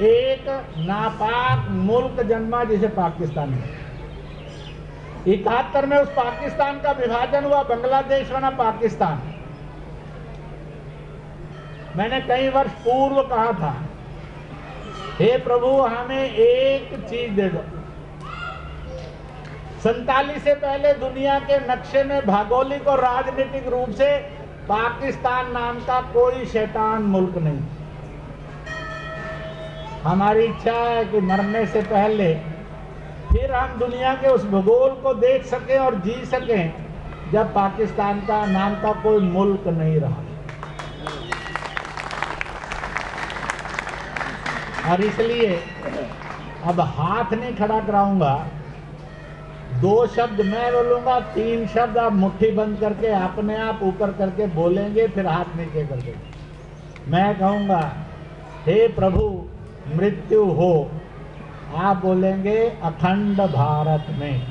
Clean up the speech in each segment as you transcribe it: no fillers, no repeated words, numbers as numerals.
एक नापाक मुल्क जन्मा जिसे पाकिस्तान में 71 में उस पाकिस्तान का विभाजन हुआ, बांग्लादेश बना पाकिस्तान। मैंने कई वर्ष पूर्व कहा था, हे प्रभु हमें एक चीज दे दो। 47 से पहले दुनिया के नक्शे में भौगोलिक और राजनीतिक रूप से पाकिस्तान नाम का कोई शैतान मुल्क नहीं। हमारी इच्छा है कि मरने से पहले फिर हम दुनिया के उस भूगोल को देख सकें और जी सकें जब पाकिस्तान का नाम का कोई मुल्क नहीं रहा। और इसलिए अब हाथ नहीं खड़ा कराऊंगा, 2 शब्द मैं बोलूंगा, 3 शब्द आप मुट्ठी बंद करके अपने आप ऊपर करके बोलेंगे, फिर हाथ नीचे कर देंगे। मैं कहूंगा हे प्रभु मृत्यु हो, आप बोलेंगे अखंड भारत में।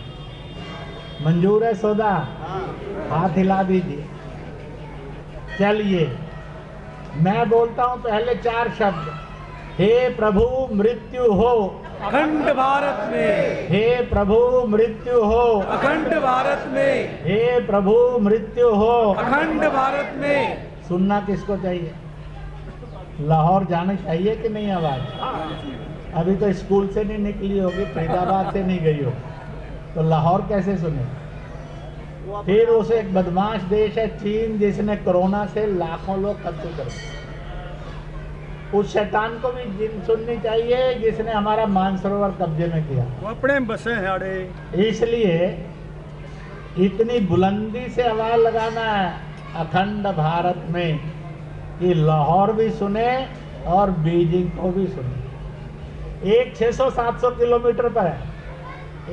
मंजूर है सौदा? हाथ हिला दीजिए। चलिए मैं बोलता हूं पहले 4 शब्द। हे प्रभु मृत्यु हो अखंड भारत में। हे प्रभु मृत्यु हो अखंड भारत में। हे प्रभु मृत्यु हो अखंड भारत में। सुनना किसको चाहिए? लाहौर जाना चाहिए कि नहीं आवाज? अभी तो स्कूल से नहीं निकली होगी, फरीदाबाद से नहीं गई हो, तो लाहौर कैसे सुने? फिर उसे एक बदमाश देश है चीन, जिसने कोरोना से लाखों लोग कत्ल कर दिए। उस शैतान को भी सुननी चाहिए जिसने हमारा मानसरोवर कब्जे में किया। वो अपने बसे हैं अड़े। इसलिए इतनी बुलंदी से आवाज लगाना है अखंड भारत में कि लाहौर भी सुने और बीजिंग को भी सुने। एक 600-700 किलोमीटर पर है,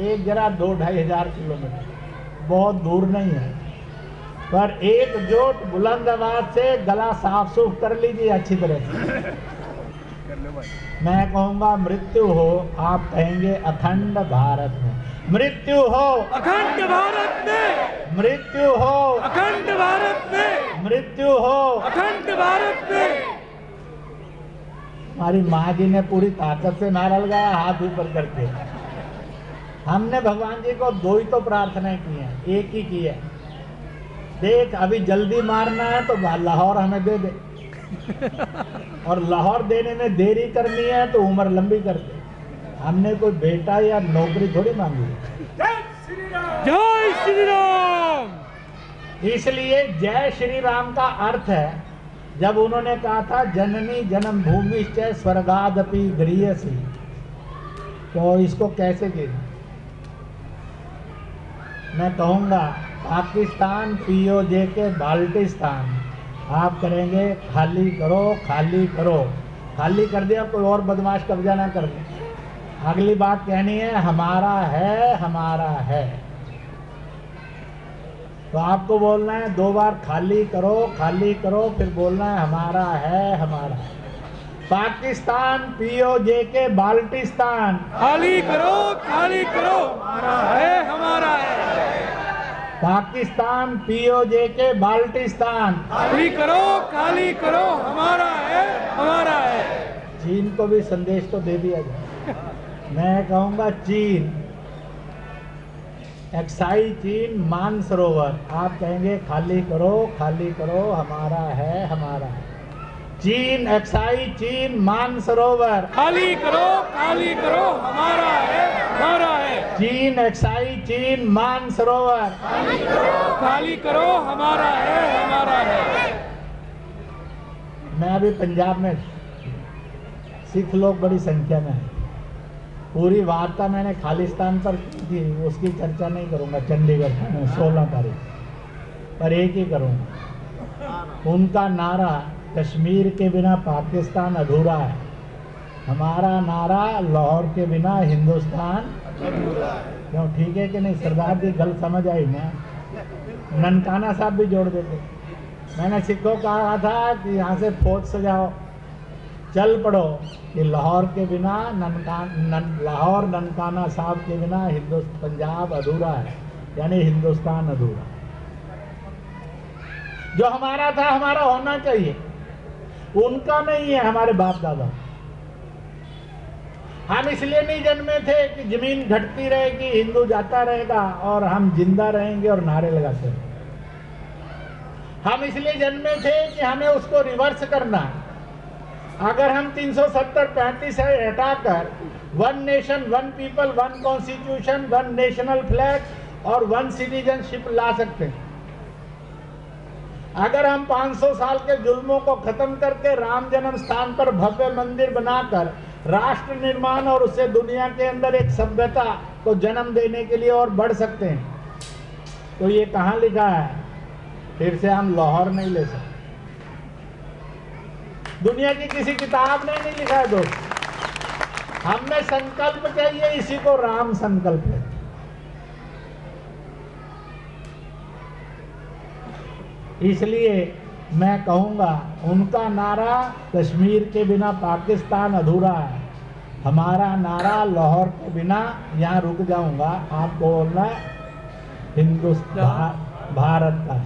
एक जरा 2-2.5 हजार किलोमीटर, बहुत दूर नहीं है। पर एकजुट बुलंद आवाज से गला साफ सूफ कर लीजिए अच्छी तरह से। मैं कहूंगा मृत्यु हो, आप कहेंगे अखंड भारत में। मृत्यु हो अखंड भारत में। मृत्यु हो अखंड भारत में। मृत्यु हो अखंड भारत में। हमारी माँ जी ने पूरी ताकत से नारा लगाया हाथ ऊपर करके। हमने भगवान जी को 2 ही तो प्रार्थनाएं की हैं, एक ही की है। देख अभी जल्दी मारना है तो लाहौर हमें दे दे, और लाहौर देने में देरी करनी है तो उम्र लंबी कर दे। हमने कोई बेटा या नौकरी थोड़ी मांगी। जय श्री राम। इसलिए जय श्री राम का अर्थ है, जब उन्होंने कहा था जननी जन्म भूमि च स्वर्गादपि गरीयसी, तो इसको कैसे गिना? मैं कहूंगा पाकिस्तान पीओजे के बाल्टिस्तान। आप करेंगे खाली करो खाली करो, खाली कर दिया कोई और बदमाश कब्जा ना कर दे। अगली बात कहनी है हमारा है हमारा है, तो आपको बोलना है 2 बार खाली करो, फिर बोलना है हमारा है हमारा है। पाकिस्तान पीओजे के बाल्टिस्तान। खाली करो हमारा है हमारा है। पाकिस्तान पीओजे के बाल्टिस्तान। खाली करो हमारा है। चीन को भी संदेश तो दे दिया जाए। मैं कहूंगा चीन, एक्साई चीन मानसरोवर, आप कहेंगे खाली करो हमारा है हमारा है। चीन एक्साई चीन मानसरोवर। खाली करो हमारा है। चीन एक्साई चीन मानसरोवर। खाली करो हमारा है। मैं अभी पंजाब में, सिख लोग बड़ी संख्या में हैं। पूरी वार्ता मैंने खालिस्तान पर की थी, उसकी चर्चा नहीं करूंगा चंडीगढ़ में 16 तारीख पर, एक ही करूंगा। उनका नारा कश्मीर के बिना पाकिस्तान अधूरा है, हमारा नारा लाहौर के बिना हिंदुस्तान अधूरा है। क्यों, ठीक है कि नहीं? सरदार जी गलत समझ आई ना? ननकाना साहब भी जोड़ देते। मैंने सिखों को कहा था कि यहाँ से फौज सजाओ, चल पड़ो कि लाहौर के बिना लाहौर ननकाना साहब के बिना पंजाब अधूरा है, यानी हिंदुस्तान अधूरा। जो हमारा था हमारा होना चाहिए, उनका नहीं है, हमारे बाप दादा। हम इसलिए नहीं जन्मे थे कि जमीन घटती रहेगी, हिंदू जाता रहेगा और हम जिंदा रहेंगे और नारे लगाते रहेंगे। हम इसलिए जन्मे थे कि हमें उसको रिवर्स करना। अगर हम 370-35 है हटाकर 1 nation 1 people 1 constitution 1 national flag और 1 सिटीजनशिप ला सकते हैं। अगर हम 500 साल के जुल्मों को खत्म करके राम जन्म स्थान पर भव्य मंदिर बनाकर राष्ट्र निर्माण और उससे दुनिया के अंदर एक सभ्यता को जन्म देने के लिए और बढ़ सकते हैं, तो ये कहाँ लिखा है? फिर से हम लाहौर नहीं ले सकते। दुनिया की किसी किताब ने नहीं लिखा है दोस्त। हमें संकल्प चाहिए, इसी को राम संकल्प है। इसलिए मैं कहूंगा, उनका नारा कश्मीर के बिना पाकिस्तान अधूरा है, हमारा नारा लाहौर के बिना, यहाँ रुक जाऊंगा, आप बोलना हिंदुस्तान भारत का,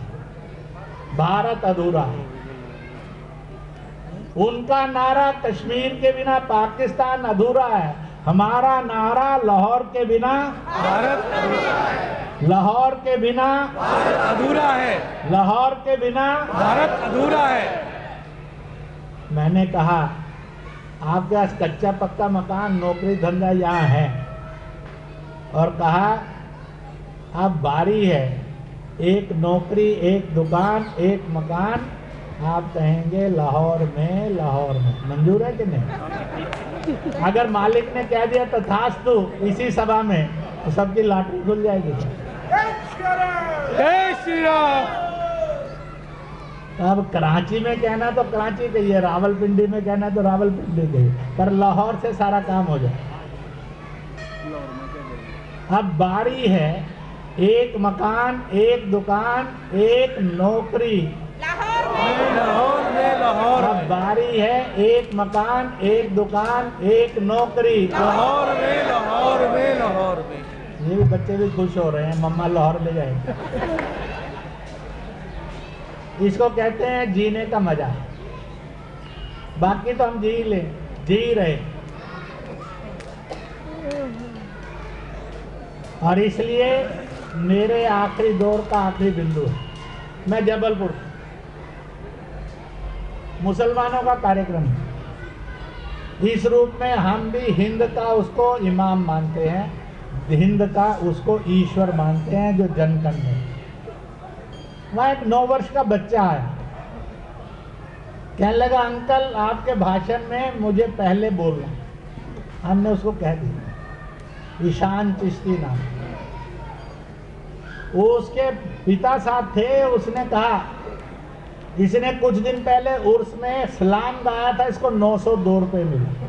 भारत अधूरा है। उनका नारा कश्मीर के बिना पाकिस्तान अधूरा है, हमारा नारा लाहौर के बिना भारत अधूरा है, लाहौर के बिना भारत अधूरा है, लाहौर के बिना भारत अधूरा है। मैंने कहा आपके पास कच्चा पक्का मकान नौकरी धंधा यहाँ है, और कहा अब बारी है, एक नौकरी एक दुकान एक मकान, आप कहेंगे लाहौर में, लाहौर में। मंजूर है कि नहीं? अगर मालिक ने कह दिया तथास्तु इसी सभा में, तो सबकी लॉटरी खुल जाएगी। जय श्री राम। अब कराची में कहना तो कराची कहिए, रावलपिंडी में कहना तो रावलपिंडी कहिए, पर लाहौर से सारा काम हो जाए। अब बारी है एक मकान एक दुकान एक नौकरी, लाहौर में, लाहौर अब में, बारी है एक मकान एक दुकान एक नौकरी, लाहौर में, लाहौर में, लाहौर में। ये भी बच्चे भी खुश हो रहे हैं, मम्मा लाहौर ले जाएंगे। इसको कहते हैं जीने का मजा। बाकी तो हम जी रहे। और इसलिए मेरे आखिरी दौर का आखिरी बिंदु है, मैं जबलपुर, मुसलमानों का कार्यक्रम है। इस रूप में हम भी हिंद का उसको इमाम मानते हैं, हिंद का उसको ईश्वर मानते हैं जो जनकन है। वहाँ एक 9 वर्ष का बच्चा आया, कहने लगा अंकल आपके भाषण में मुझे पहले बोलना। हमने उसको कह दिया, ईशान चिश्ती नाम। वो उसके पिता साहब थे, उसने कहा, इसने कुछ दिन पहले उर्स में सलाम गाया था, इसको 902 रुपये मिले।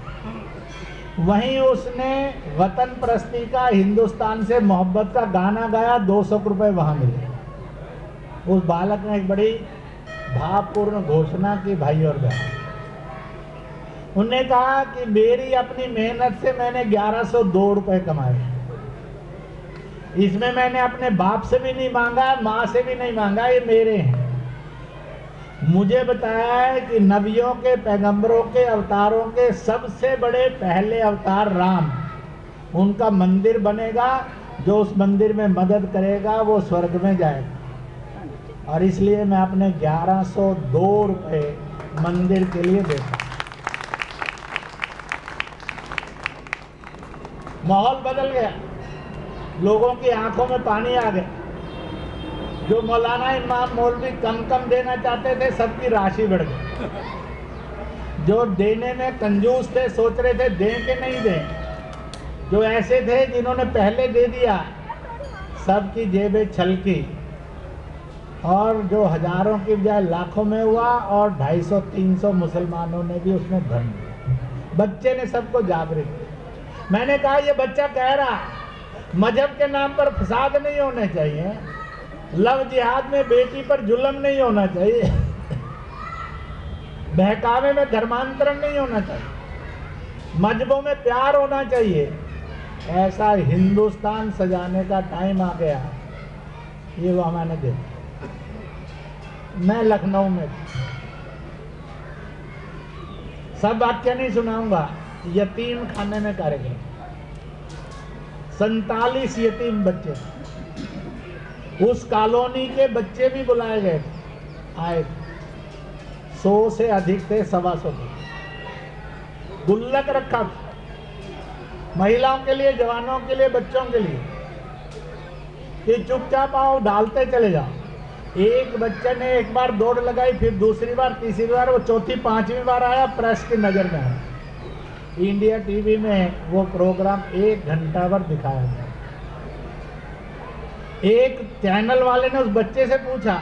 वहीं उसने वतन प्रस्ती का हिंदुस्तान से मोहब्बत का गाना गाया, 200 रुपये वहाँ मिले। उस बालक ने एक बड़ी भावपूर्ण घोषणा की, भाई और बहन, उन्होंने कहा कि मेरी अपनी मेहनत से मैंने 1102 रुपये कमाए, इसमें मैंने अपने बाप से भी नहीं मांगा, माँ से भी नहीं मांगा, ये मेरे हैं। मुझे बताया है कि नबियों के, पैगंबरों के, अवतारों के सबसे बड़े पहले अवतार राम, उनका मंदिर बनेगा, जो उस मंदिर में मदद करेगा वो स्वर्ग में जाएगा। और इसलिए मैं अपने 1102 रुपये मंदिर के लिए देता। माहौल बदल गया, लोगों की आंखों में पानी आ गया। जो मौलाना इमाम मौलवी कम देना चाहते थे, सबकी राशि बढ़ गई। जो देने में कंजूस थे, सोच रहे थे दें कि नहीं दें, जो ऐसे थे जिन्होंने पहले दे दिया, सबकी जेबें छलकी। और जो हजारों की बजाय लाखों में हुआ, और 250-300 मुसलमानों ने भी उसमें धर्म दिया। बच्चे ने सबको जागृत किया। मैंने कहा ये बच्चा कह रहा मजहब के नाम पर फसाद नहीं होने चाहिए, लव जिहाद में बेटी पर जुल्म नहीं होना चाहिए, बहकावे में धर्मांतरण नहीं होना चाहिए, मजहबों में प्यार होना चाहिए। ऐसा हिंदुस्तान सजाने का टाइम आ गया। ये वो मैंने देखा। मैं लखनऊ में, सब वाक्य नहीं सुनाऊंगा, यतीम खाने में कार्यक्रम, 47 यतीम बच्चे, उस कॉलोनी के बच्चे भी बुलाए गए आए, 100 से अधिक थे, 125 थे। गुल्लक रखा महिलाओं के लिए, जवानों के लिए, बच्चों के लिए कि चुपचाप आओ, डालते चले जाओ। एक बच्चे ने एक बार दौड़ लगाई, फिर दूसरी बार, तीसरी बार, वो चौथी पांचवी बार आया, प्रेस की नजर में आया। इंडिया टीवी में वो प्रोग्राम 1 घंटा भर दिखाया गया। एक चैनल वाले ने उस बच्चे से पूछा,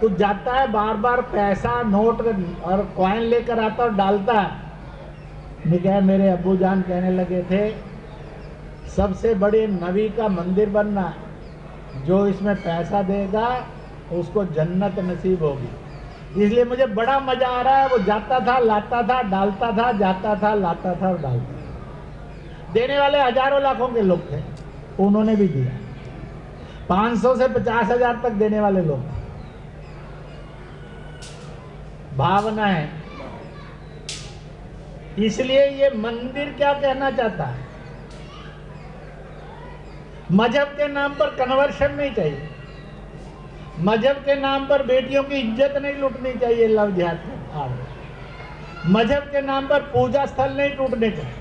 तू जाता है बार बार पैसा, नोट और कॉइन लेकर आता और डालता है? मैं कहा, मेरे अब्बू जान कहने लगे थे सबसे बड़ी नबी का मंदिर बनना, जो इसमें पैसा देगा उसको जन्नत नसीब होगी। इसलिए मुझे बड़ा मजा आ रहा है। वो जाता था, लाता था, डालता था, जाता था, लाता था और डालता था। देने वाले हजारों लाखों के लोग थे, उन्होंने भी दिया। 500 से 50,000 तक देने वाले लोग। भावना है। इसलिए ये मंदिर क्या कहना चाहता है? मजहब के नाम पर कन्वर्शन नहीं चाहिए, मजहब के नाम पर बेटियों की इज्जत नहीं लूटनी चाहिए, लव जिहाद के आड़। मजहब के नाम पर पूजा स्थल नहीं टूटने चाहिए,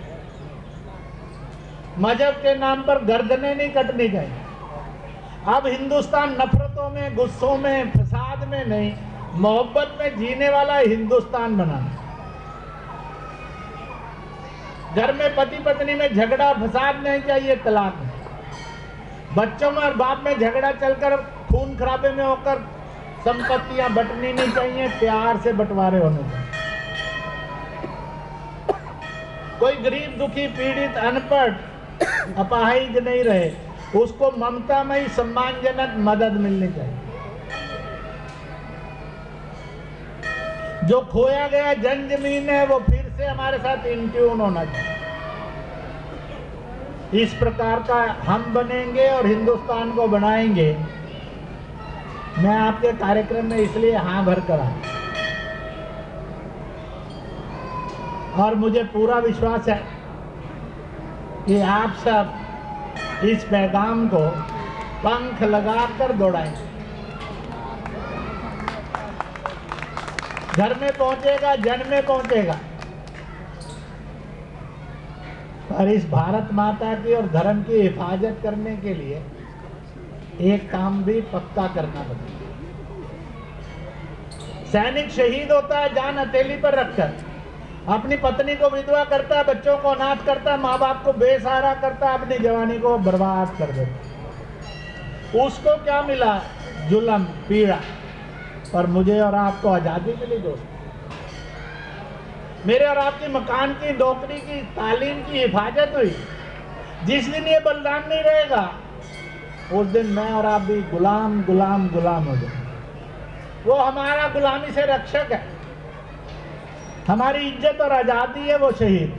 मजहब के नाम पर गर्दनें नहीं कटनी चाहिए। अब हिंदुस्तान नफरतों में, गुस्सों में, फसाद में नहीं, मोहब्बत में जीने वाला हिंदुस्तान बनाना। घर में पति पत्नी में झगड़ा फसाद नहीं चाहिए, तलाक में। बच्चों में और बाप में झगड़ा चलकर खून खराबे में होकर संपत्तियां बंटनी नहीं चाहिए, प्यार से बंटवारे होने चाहिए। कोई गरीब, दुखी, पीड़ित, अनपढ़, अपाहिज नहीं रहे, उसको ममतामयी सम्मानजनक मदद मिलनी चाहिए। जो खोया गया जन जमीन है वो फिर से हमारे साथ इन ट्यून होना चाहिए। इस प्रकार का हम बनेंगे और हिंदुस्तान को बनाएंगे। मैं आपके कार्यक्रम में इसलिए हाँ भर कर आया और मुझे पूरा विश्वास है कि आप सब इस पैगाम को पंख लगाकर दौड़ाएंगे। घर में पहुंचेगा, जन में पहुंचेगा। और इस भारत माता की और धर्म की हिफाजत करने के लिए एक काम भी पक्का करना पड़ेगा। सैनिक शहीद होता है जान हथेली पर रखकर, अपनी पत्नी को विधवा करता है, बच्चों को अनाथ करता है, माँ बाप को बेसहारा करता है, अपनी जवानी को बर्बाद कर देता। उसको क्या मिला? जुल्म, पीड़ा। और मुझे और आपको आजादी मिली दोस्तों। मेरे और आपकी मकान की, नौकरी की, तालीम की हिफाजत हुई। जिस दिन ये बलिदान नहीं रहेगा उस दिन मैं और आप भी गुलाम गुलाम गुलाम हो जाएंगे। वो हमारा गुलामी से रक्षक है, हमारी इज्जत और आजादी है वो शहीद,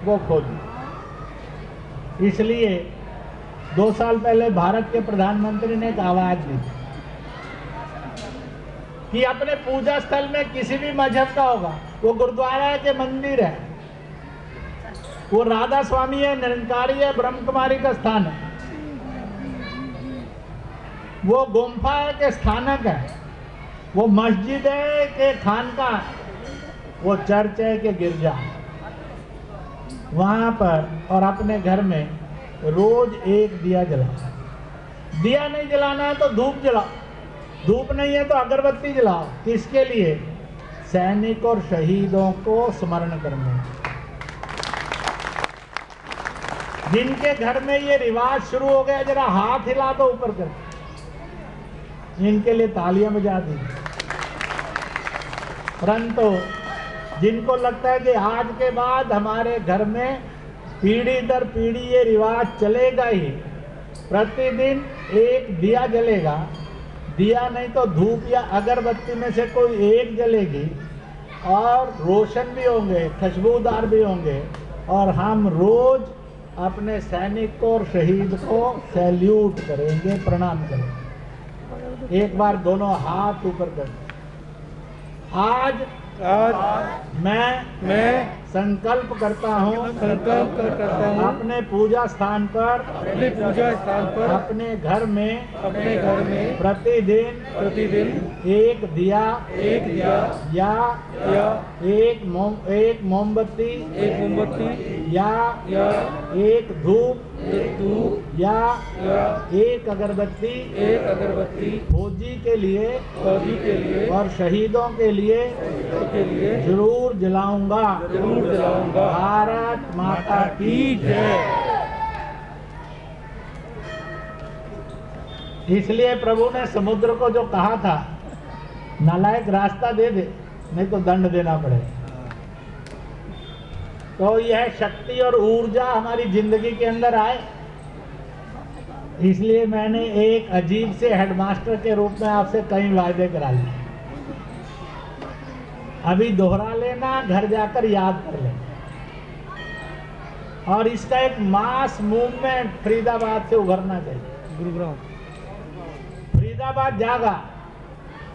वो खोजी। इसलिए 2 साल पहले भारत के प्रधानमंत्री ने एक आवाज दी कि अपने पूजा स्थल में किसी भी मजहब का होगा, वो गुरुद्वारा है कि मंदिर है, वो राधा स्वामी है, निरंकारी है, ब्रह्म कुमारी का स्थान है, वो गुम्फा है कि स्थानक है, वो मस्जिद है कि खानका, वो चर्च है कि गिरजा, वहां पर और अपने घर में रोज एक दिया जलाओ। दिया नहीं जलाना है तो धूप जलाओ, धूप नहीं है तो अगरबत्ती जलाओ। किसके लिए? सैनिक और शहीदों को स्मरण करने। जिनके घर में ये रिवाज शुरू हो गया, जरा हाथ हिला दो ऊपर कर, इनके लिए तालियां बजा दी। परंतु जिनको लगता है कि आज के बाद हमारे घर में पीढ़ी दर पीढ़ी ये रिवाज चलेगा ही, प्रतिदिन एक दिया जलेगा, दिया नहीं तो धूप या अगरबत्ती में से कोई एक जलेगी, और रोशन भी होंगे, खुशबूदार भी होंगे, और हम रोज अपने सैनिक को और शहीद को सैल्यूट करेंगे, प्रणाम करेंगे। एक बार दोनों हाथ ऊपर कर। आज आज मैं संकल्प करता हूँ अपने पूजा स्थान पर अपने घर में प्रतिदिन एक दिया या एक मोमबत्ती या एक धूप या एक अगरबत्ती फौजी के लिए और शहीदों के लिए जरूर जलाऊंगा। भारत माता की जय। इसलिए प्रभु ने समुद्र को जो कहा था, नालायक रास्ता दे दे नहीं तो दंड देना पड़ेगा। तो यह शक्ति और ऊर्जा हमारी जिंदगी के अंदर आए, इसलिए मैंने एक अजीब से हेडमास्टर के रूप में आपसे कई वायदे करा लिए। अभी दोहरा लेना, घर जाकर याद कर लेना। और इसका एक मास मूवमेंट फरीदाबाद से उभरना चाहिए। गुरुग्राम फरीदाबाद जागा,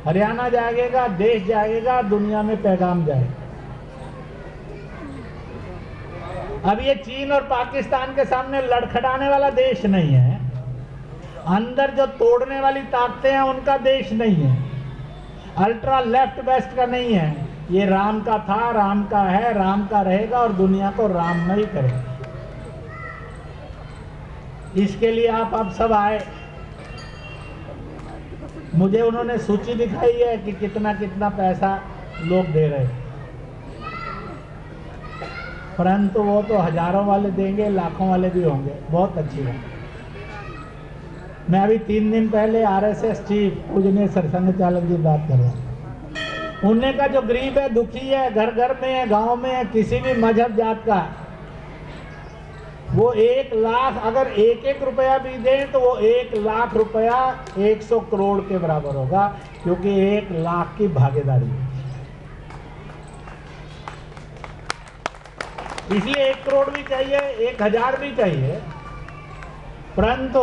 हरियाणा जागेगा, देश जाएगा, दुनिया में पैगाम जाएगा। अब ये चीन और पाकिस्तान के सामने लड़खड़ाने वाला देश नहीं है, अंदर जो तोड़ने वाली ताकतें हैं उनका देश नहीं है, अल्ट्रा लेफ्ट वेस्ट का नहीं है। ये राम का था, राम का है, राम का रहेगा और दुनिया को राममय करेगा। इसके लिए आप अब सब आए। मुझे उन्होंने सूची दिखाई है कि कितना कितना पैसा लोग दे रहे हैं, परंतु वो तो हजारों वाले देंगे, लाखों वाले भी होंगे। बहुत अच्छी बात। मैं अभी 3 दिन पहले RSS चीफ पूजनीय सरसंघ चालक जी बात कर रहा हूँ। उन्हें का जो गरीब है, दुखी है, घर घर में है, गांव में है, किसी भी मजहब जात का, वो 1 लाख अगर 1-1 रुपया भी दें तो वो 1 लाख रुपया 100 करोड़ के बराबर होगा, क्योंकि 1 लाख की भागीदारी है। इसलिए 1 करोड़ भी चाहिए, 1000 भी चाहिए, परंतु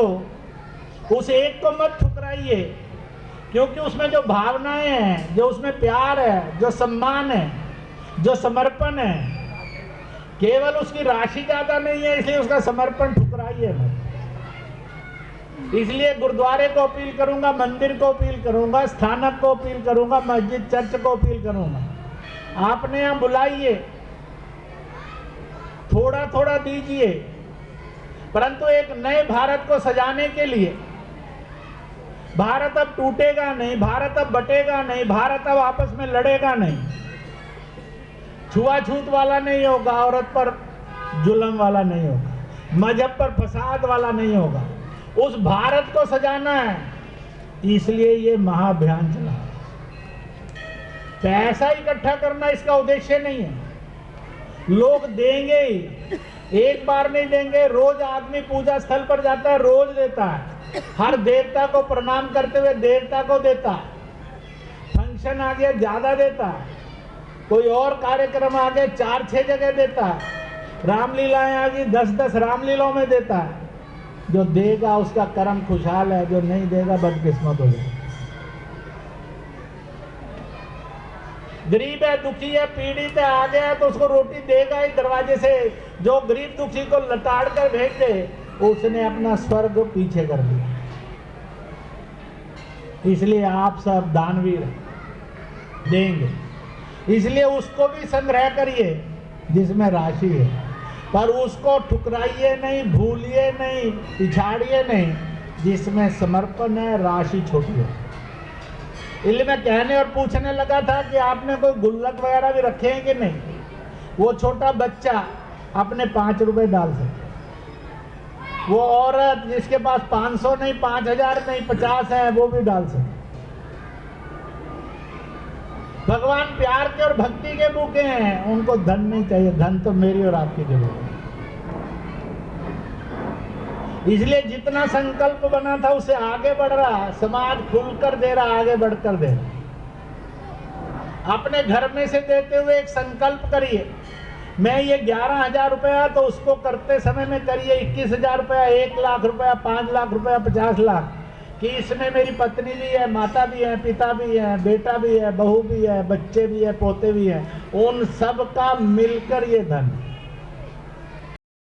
उस एक को मत ठुकराइए, क्योंकि उसमें जो भावनाएं हैं, जो उसमें प्यार है, जो सम्मान है, जो समर्पण है, केवल उसकी राशि ज्यादा नहीं है, इसलिए उसका समर्पण ठुकराइए मत। इसलिए गुरुद्वारे को अपील करूंगा, मंदिर को अपील करूंगा, स्थानक को अपील करूंगा, मस्जिद चर्च को अपील करूंगा, आपने यहां बुलाइए, थोड़ा थोड़ा दीजिए, परंतु एक नए भारत को सजाने के लिए। भारत अब टूटेगा नहीं, भारत अब बटेगा नहीं, भारत अब आपस में लड़ेगा नहीं, छुआछूत वाला नहीं होगा, औरत पर जुल्म वाला नहीं होगा, मजहब पर फसाद वाला नहीं होगा। उस भारत को सजाना है, इसलिए ये महाअभियान चला। पैसा इकट्ठा करना इसका उद्देश्य नहीं है, लोग देंगे ही, एक बार नहीं देंगे। रोज आदमी पूजा स्थल पर जाता है, रोज देता है, हर देवता को प्रणाम करते हुए देवता को देता है। फंक्शन आ गया ज्यादा देता है, कोई और कार्यक्रम आ गए 4-6 जगह देता है, रामलीलाएं आ गई 10-10 रामलीलाओं में देता है। जो देगा उसका कर्म खुशहाल है, जो नहीं देगा बदकिस्मत हो जाएगा। गरीब है, दुखी है, पीड़ित है, आ गया तो उसको रोटी देगा ही दरवाजे से। जो गरीब दुखी को लताड़ कर भेज दे, उसने अपना स्वर्ग पीछे कर दिया। इसलिए आप सब दानवीर देंगे, इसलिए उसको भी संग्रह करिए जिसमें राशि है, पर उसको ठुकराइए नहीं, भूलिए नहीं, पिछाड़िए नहीं, जिसमें समर्पण है, राशि छोटी है। इसलिए मैं कहने और पूछने लगा था कि आपने कोई गुल्लक वगैरह भी रखे हैं कि नहीं। वो छोटा बच्चा अपने 5 रुपए डाल सकता, वो औरत जिसके पास 500 नहीं, 5000 नहीं, 50 है, वो भी डाल सकती। भगवान प्यार के और भक्ति के भूखे हैं, उनको धन नहीं चाहिए, धन तो मेरी और आपकी जरूरत है। इसलिए जितना संकल्प बना था उससे आगे बढ़ रहा, समाज खुलकर दे रहा, आगे बढ़कर दे रहा। अपने घर में से देते हुए एक संकल्प करिए, मैं ये 11,000 रुपया तो उसको करते समय में करिए 21,000 रुपया, 1 लाख रुपया, 5 लाख रुपया, 50 लाख, कि इसमें मेरी पत्नी भी है, माता भी है, पिता भी है, बेटा भी है, बहू भी है, बच्चे भी है, पोते भी हैं, उन सब का मिलकर ये धन है।